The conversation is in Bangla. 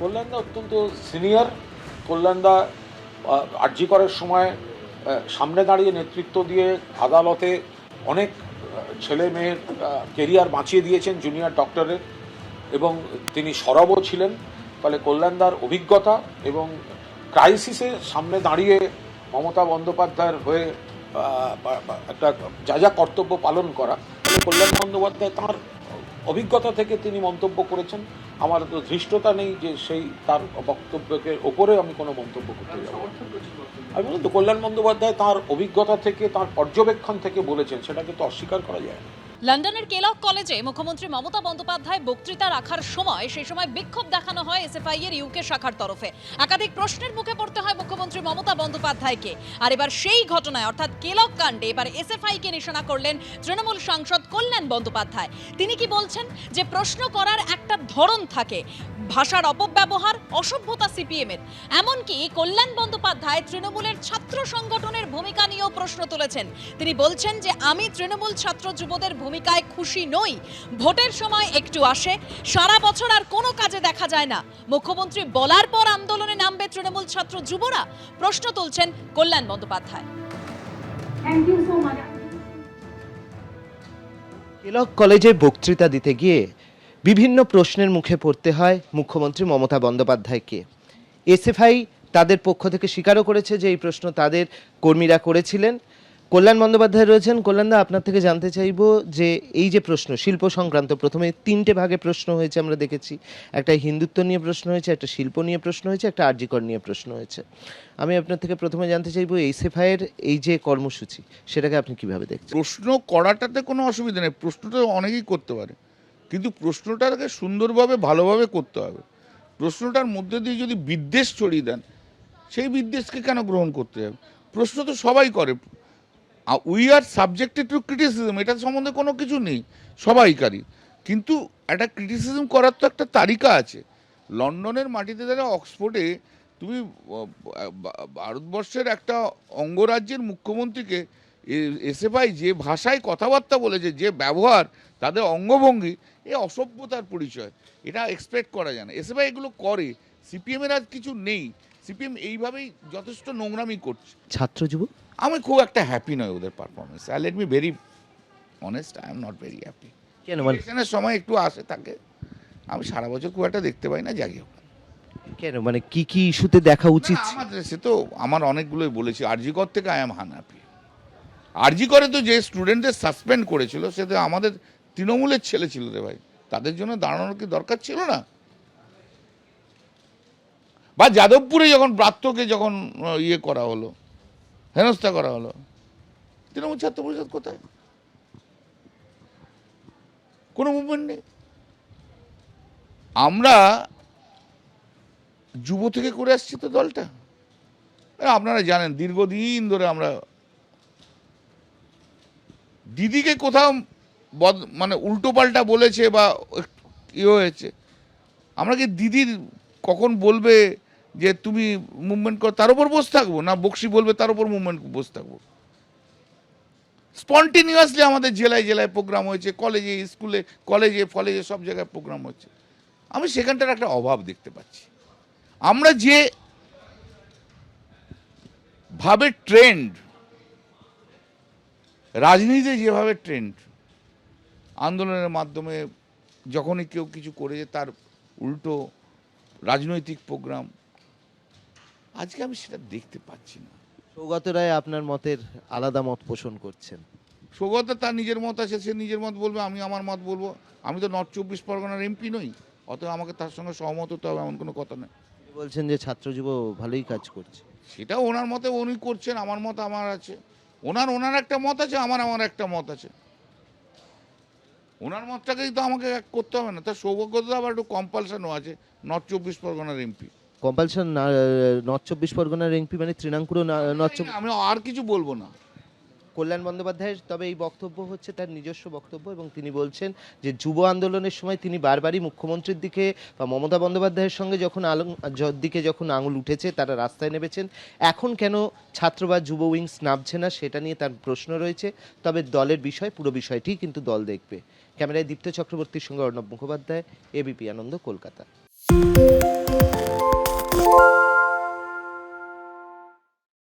কল্যাণদা অত্যন্ত সিনিয়র। কল্যাণদা আরজি করার সময় সামনে দাঁড়িয়ে নেতৃত্ব দিয়ে আদালতে অনেক ছেলে মেয়ের কেরিয়ার বাঁচিয়ে দিয়েছেন জুনিয়র ডক্টরের, এবং তিনি সরবও ছিলেন। ফলে কল্যাণদার অভিজ্ঞতা এবং ক্রাইসিসে সামনে দাঁড়িয়ে মমতা বন্দ্যোপাধ্যায়ের হয়ে একটা যা যা কর্তব্য পালন করা, কল্যাণ বন্দ্যোপাধ্যায় তাঁর অভিজ্ঞতা থেকে তিনি মন্তব্য করেছেন। আমার তো ধৃষ্টতা নেই যে সেই তার বক্তব্যকে ওপরে আমি কোনো মন্তব্য করতে যাব। আমি বলুন তো, কল্যাণ বন্দ্যোপাধ্যায় তাঁর অভিজ্ঞতা থেকে, তাঁর পর্যবেক্ষণ থেকে বলেছেন, সেটাকে তো অস্বীকার করা যায় না। লন্ডনের কেলক কলেজে মুখ্যমন্ত্রী মমতা বন্দ্যোপাধ্যায় বক্তৃতা রাখার সময় সেই সময় বিক্ষোভ দেখানো হয় এসএফআই এর ইউকে শাখার তরফে। একাধিক প্রশ্নের মুখে পড়তে হয় মুখ্যমন্ত্রী মমতা বন্দ্যোপাধ্যায়কে। আর এবার সেই ঘটনায় অর্থাৎ কেলক কাণ্ডে এবার এসএফআই কে নিশানা করলেন তৃণমূল সাংসদ কল্যাণ বন্দ্যোপাধ্যায়। তিনি কি বলছেন? যে প্রশ্ন করার একটা ধরন থাকে, ভাষার অপব্যবহার, অসভ্যতা সিপিএম এর। এমনকি কল্যাণ বন্দ্যোপাধ্যায় তৃণমূলের ছাত্র সংগঠনের ভূমিকা নিয়েও প্রশ্ন তুলেছেন। তিনি বলছেন যে আমি তৃণমূল ছাত্র যুবদের ভূমিকায় খুশি নই। ভোটের সময় একটু আসে, সারা বছর আর কোনো কাজে দেখা যায় না। মুখ্যমন্ত্রী বলার পর আন্দোলনে নামবে তৃণমূল ছাত্র যুবরা? প্রশ্ন তুলছেন কল্যাণ বন্দ্যোপাধ্যায়। কেলক কলেজে বক্তৃতা দিতে গিয়ে বিভিন্ন প্রশ্নের মুখে পড়তে হয় মুখ্যমন্ত্রী মমতা বন্দ্যোপাধ্যায়কে। এসএফআই তাদের পক্ষ থেকে স্বীকারও করেছে যে এই প্রশ্ন তাদের কর্মীরা করেছিলেন। কল্যাণ বন্দ্যোপাধ্যায় রয়েছেন। কল্যাণদা, আপনার থেকে জানতে চাইব যে এই যে প্রশ্ন শিল্প সংক্রান্ত, প্রথমে 3টে ভাগে প্রশ্ন হয়েছে আমরা দেখেছি। একটা হিন্দুত্ব নিয়ে প্রশ্ন হয়েছে, একটা শিল্প নিয়ে প্রশ্ন হয়েছে, একটা আরজিকর নিয়ে প্রশ্ন হয়েছে। আমি আপনার থেকে প্রথমে জানতে চাইব এসএফআই এর এই যে কর্মসূচি, সেটাকে আপনি কিভাবে দেখছেন? প্রশ্ন করাটাতে কোনো অসুবিধা নেই, প্রশ্নটা অনেকেই করতে পারে, কিন্তু প্রশ্নটাকে সুন্দরভাবে ভালোভাবে করতে হবে। প্রশ্নটার মধ্যে দিয়ে যদি বিদ্বেষ ছড়িয়ে দেন, সেই বিদ্বেষকে কেন গ্রহণ করতে হবে? প্রশ্ন তো সবাই করে। We are subjected to criticism, এটা সম্বন্ধে কোনো কিছু নেই, সবাইকারই। কিন্তু একটা ক্রিটিসিজম করার তো একটা তালিকা আছে। লন্ডনের মাটিতে দ্বারা অক্সফোর্ডে তুমি ভারতবর্ষের একটা অঙ্গরাজ্যের মুখ্যমন্ত্রীকে এসএফআই যে ভাষায় কথাবার্তা বলেছে, যে ব্যবহার, তাদের অঙ্গভঙ্গি, এ অসভ্যতার পরিচয়। এটা এক্সপেক্ট করা যায় না। এসএফআই এগুলো করে, সিপিএমের আজ কিছু নেই। সিপিএম এইভাবেই যথেষ্ট নোংরামি করছে। ছাত্র যুব, আমি খুব একটা হ্যাপি নয় ওদের performance. I let me very honest, I am not very happy. কেন? ইলেকশনের সময় একটু আসে থাকে, আমি সারা বছর খুব একটা দেখতে পাই না। জাগি হোক কেন, মানে কি কি ইস্যুতে দেখা উচিত? আমাদের সে তো আমার অনেকগুলোই বলেছি। আরজিকর থেকে আই এম আনহ্যাপি। আরজিকরে তো যে স্টুডেন্টদের সাসপেন্ড করেছিল, সে তো আমাদের তৃণমূলের ছেলে ছিল রে ভাই। তাদের জন্য দাঁড়ানোর কি দরকার ছিল না? বা যাদবপুরে যখন ব্রাত্যকে যখন ইয়ে করা হলো, হেনস্থা করা হলো, তৃণমূল ছাত্র পরিষদ কোথায়? কোনো মুভমেন্ট নেই। আমরা যুব থেকে করে আসছি তো দলটা। আপনারা জানেন দীর্ঘদিন ধরে আমরা দিদিকে কোথাও মানে উল্টো পাল্টা বলেছে বা ইয়ে হয়েছে, আমরা কি দিদির কখন বলবে যে তুমি মুভমেন্ট করো তার উপর বসে থাকবো, না বক্সি বলবে তার উপর মুভমেন্ট বসে থাকবো? স্পন্টিনিয়াসলি আমাদের জেলায় জেলায় প্রোগ্রাম হয়েছে, কলেজে, স্কুলে, কলেজে সব জায়গায় প্রোগ্রাম হচ্ছে। আমি সেখানটার একটা অভাব দেখতে পাচ্ছি। আমরা যে ভাবে ট্রেন্ড, রাজনীতিতে যেভাবে ট্রেন্ড, আন্দোলনের মাধ্যমে যখনই কেউ কিছু করেছে তার উল্টো রাজনৈতিক প্রোগ্রাম, আজকে আমি সেটা দেখতে পাচ্ছি না। সৌগত রায় আপনার মতের আলাদা মত পোষণ করছেন। সৌগত তার নিজের মত আছে, সে নিজের মত বলবে, আমি আমার মত বলবো। আমি তো নর্থ 24 পরগনার এমপি নই, অতএব আমাকে তার সঙ্গে সহমত হতে হবে এমন কোনো কথা নেই। বলছেন যে ছাত্র যুব ভালোই কাজ করছে। সেটা ওনার মতে উনি করছেন, আমার মত আমার আছে, ওনার একটা মত আছে, আমার একটা মত আছে। ওনার মতটাকেই তো আমাকে করতে হবে না। তার সৌভাগ্যতা আবার একটু কম্পালশনও আছে, নর্থ 24 পরগনার এমপি। কম্পালশন? নর্থ 24 পরগনার এমপি মানে তৃণাঙ্কুর নর্থ। আমি আর কিছু বলবো না। কল্যাণ বন্দ্যোপাধ্যায়ের তবে এই বক্তব্য হচ্ছে তার নিজস্ব বক্তব্য, এবং তিনি বলছেন যে যুব আন্দোলনের সময় তিনি বারবারই মুখ্যমন্ত্রীর দিকে বা মমতা বন্দ্যোপাধ্যায়ের সঙ্গে যখন আঙুল উঠেছে, তারা রাস্তায় নেমেছেন। এখন কেন ছাত্র বা যুব উইংস নামছে না, সেটা নিয়ে তার প্রশ্ন রয়েছে। তবে দলের বিষয়, পুরো বিষয়টি কিন্তু দল দেখবে। ক্যামেরায় দীপ্ত চক্রবর্তীর সঙ্গে অর্ণব মুখোপাধ্যায়, এবিপি আনন্দ, কলকাতা।